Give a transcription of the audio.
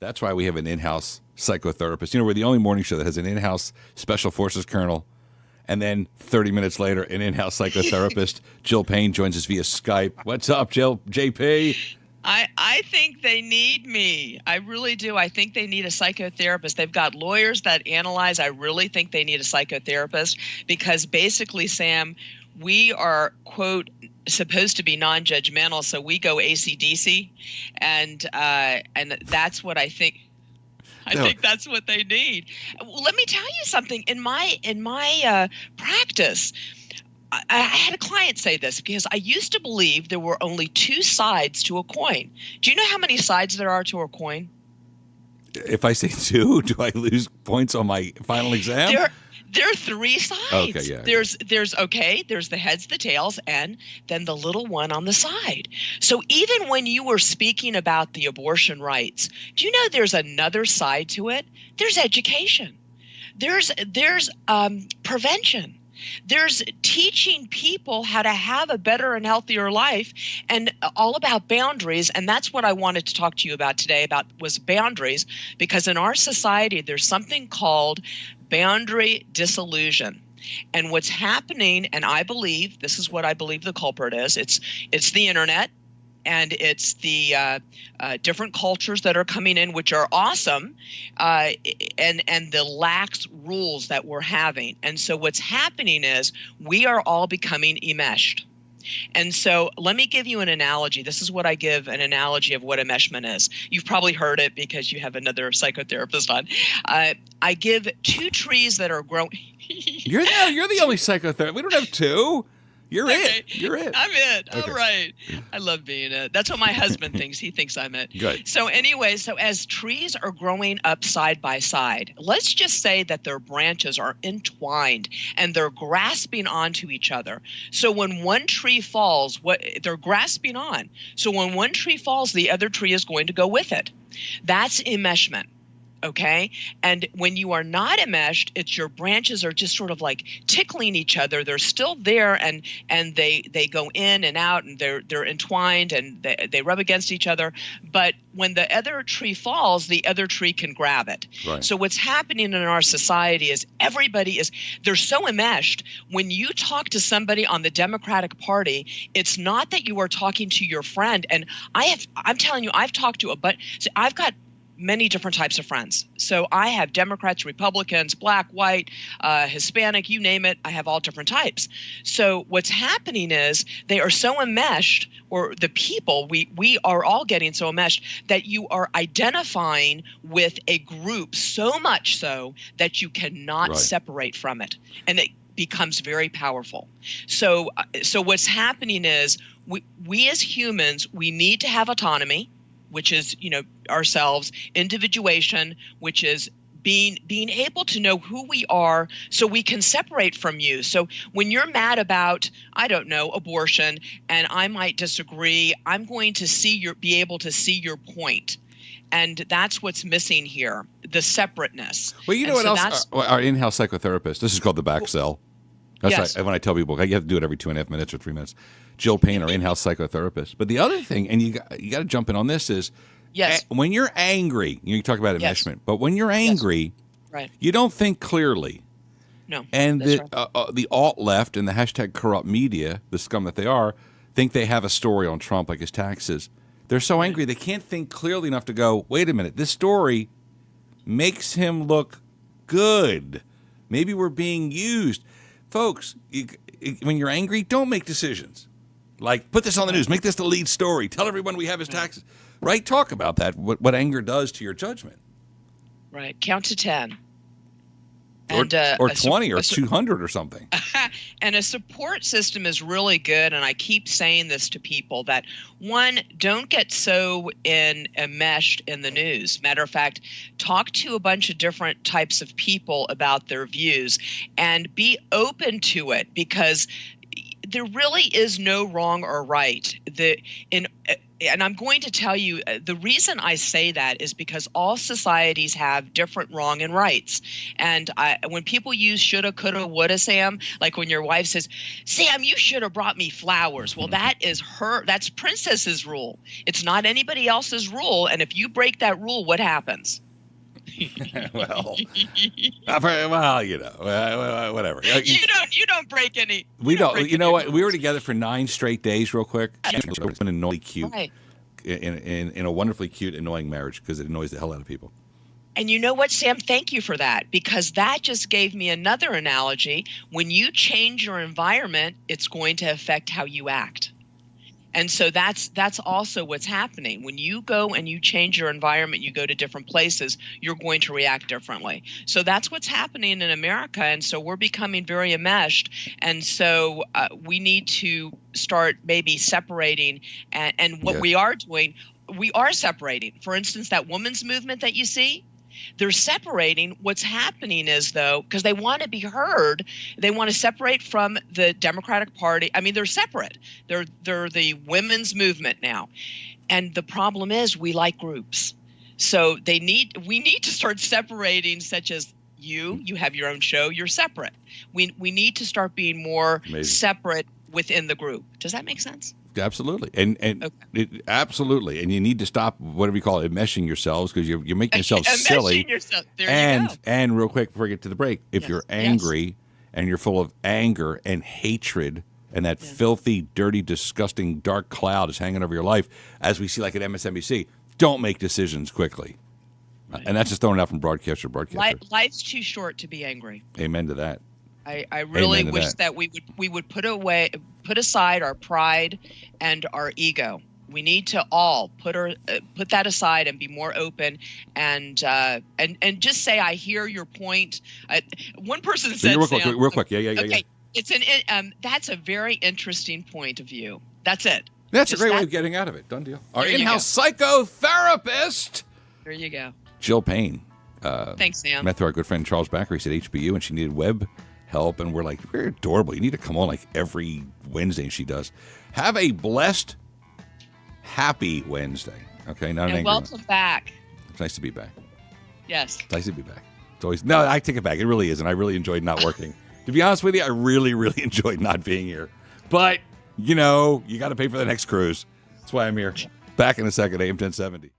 That's why we have an in-house psychotherapist. You know, we're the only morning show that has an in-house Special Forces colonel, and then 30 minutes later, an in-house psychotherapist. Jill Payne joins us via Skype. What's up, Jill? JP? I think they need me. I really do. I think they need a psychotherapist. They've got lawyers that analyze. I really think they need a psychotherapist because basically, Sam, we are, quote, supposed to be non-judgmental, so we go AC/DC, and that's what I think. I think that's what they need. Well, let me tell you something. In my practice, I had a client say this because I used to believe there were only two sides to a coin. Do you know how many sides there are to a coin? If I say two, do I lose points on my final exam? There are three sides. Okay, yeah. There's the heads, the tails, and then the little one on the side. So even when you were speaking about the abortion rights, do you know there's another side to it? There's education. There's prevention. There's teaching people how to have a better and healthier life and all about boundaries. And that's what I wanted to talk to you about today was boundaries, because in our society, there's something called boundary dissolution. And what's happening, and I believe, this is what I believe the culprit is, it's the internet. And it's the different cultures that are coming in, which are awesome, and the lax rules that we're having. And so what's happening is we are all becoming enmeshed. And so let me give you an analogy. This is what I give an analogy of what enmeshment is. You've probably heard it because you have another psychotherapist on. I give two trees that are growing. You're the only psychotherapist. We don't have two. You're okay. You're it. I'm it. Okay. All right. I love being it. That's what my husband thinks. He thinks I'm it. Good. So anyway, as trees are growing up side by side, let's just say that their branches are entwined and they're grasping onto each other. So when one tree falls, they're grasping on. So when one tree falls, the other tree is going to go with it. That's enmeshment. Okay. And when you are not enmeshed, it's your branches are just sort of like tickling each other. They're still there and they go in and out and they're entwined and they rub against each other. But when the other tree falls, the other tree can grab it. Right. So what's happening in our society is they're so enmeshed. When you talk to somebody on the Democratic Party, it's not that you are talking to your friend. And I'm telling you, I've talked to I've got many different types of friends. So I have Democrats, Republicans, black, white, Hispanic, you name it. I have all different types. So what's happening is they are so enmeshed, or the people, we are all getting so enmeshed that you are identifying with a group so much so that you cannot separate from it. And it becomes very powerful. So what's happening is we as humans, we need to have autonomy, which is, ourselves, individuation, which is being able to know who we are so we can separate from you. So when you're mad about, I don't know, abortion, and I might disagree, I'm going to be able to see your point. And that's what's missing here, the separateness. Well, you know what else? Our in-house psychotherapist, this is called the back cell. That's when I tell people, you have to do it every 2.5 minutes or 3 minutes. Jill Payne, our in-house psychotherapist. But the other thing, and you got to jump in on this, is when you're angry, you talk about enmeshment, but when you're angry, you don't think clearly. No. And the alt-left and the hashtag corrupt media, the scum that they are, think they have a story on Trump, like his taxes. They're so angry, they can't think clearly enough to go, wait a minute, this story makes him look good. Maybe we're being used. Folks, when you're angry, don't make decisions. Like, put this on the news, make this the lead story, tell everyone we have his taxes. Right? Talk about that, what anger does to your judgment. Right. Count to 10. Or 20 or 200 or something. And a support system is really good. And I keep saying this to people that, one, don't get so enmeshed in the news. Matter of fact, talk to a bunch of different types of people about their views and be open to it, because there really is no wrong or right. And I'm going to tell you, the reason I say that is because all societies have different wrong and rights. And when people use shoulda, coulda, woulda, Sam, like when your wife says, Sam, you should have brought me flowers. Well, that's princess's rule. It's not anybody else's rule. And if you break that rule, what happens? well, whatever. You don't break any. We don't. You know what? We were together for 9 straight days, real quick. It's been annoyingly cute, Right. in a wonderfully cute, annoying marriage because it annoys the hell out of people. And you know what, Sam? Thank you for that, because that just gave me another analogy. When you change your environment, it's going to affect how you act. And so that's also what's happening. When you go and you change your environment, you go to different places, you're going to react differently. So that's what's happening in America. And so we're becoming very enmeshed. And so we need to start maybe separating. And what we are doing, we are separating. For instance, that women's movement that you see, they're separating. What's happening is, though, because they want to be heard, they want to separate from the Democratic Party. I mean, they're separate. They're the women's movement now. And the problem is we like groups. So we need to start separating, such as you have your own show, you're separate. We need to start being more separate within the group. Does that make sense? Absolutely, and absolutely, and you need to stop whatever you call it, enmeshing yourselves, because you're making yourself silly. There you go. And real quick before we get to the break, if you're angry and you're full of anger and hatred, and that filthy, dirty, disgusting, dark cloud is hanging over your life, as we see like at MSNBC, don't make decisions quickly. Right. And that's just throwing it out from broadcaster to broadcaster. Life's too short to be angry. Amen to that. I really wish that we would put aside our pride and our ego. We need to all put that aside and be more open and just say, I hear your point. One person said, real quick. Yeah. Okay, that's a very interesting point of view. That's it. That's a great way of getting out of it. Done deal. Our in-house psychotherapist. There you go. Jill Payne. Thanks, Sam. Met through our good friend Charles Backery at HBU, and she needed web help, and we're adorable. You need to come on like every Wednesday, she does. Have a blessed, happy Wednesday. Okay, not an angry one. Welcome back. It's nice to be back. Yes. It's nice to be back. It's always I take it back. It really is, and I really enjoyed not working. To be honest with you, I really, really enjoyed not being here. But you got to pay for the next cruise. That's why I'm here. Back in a second, AM 1070.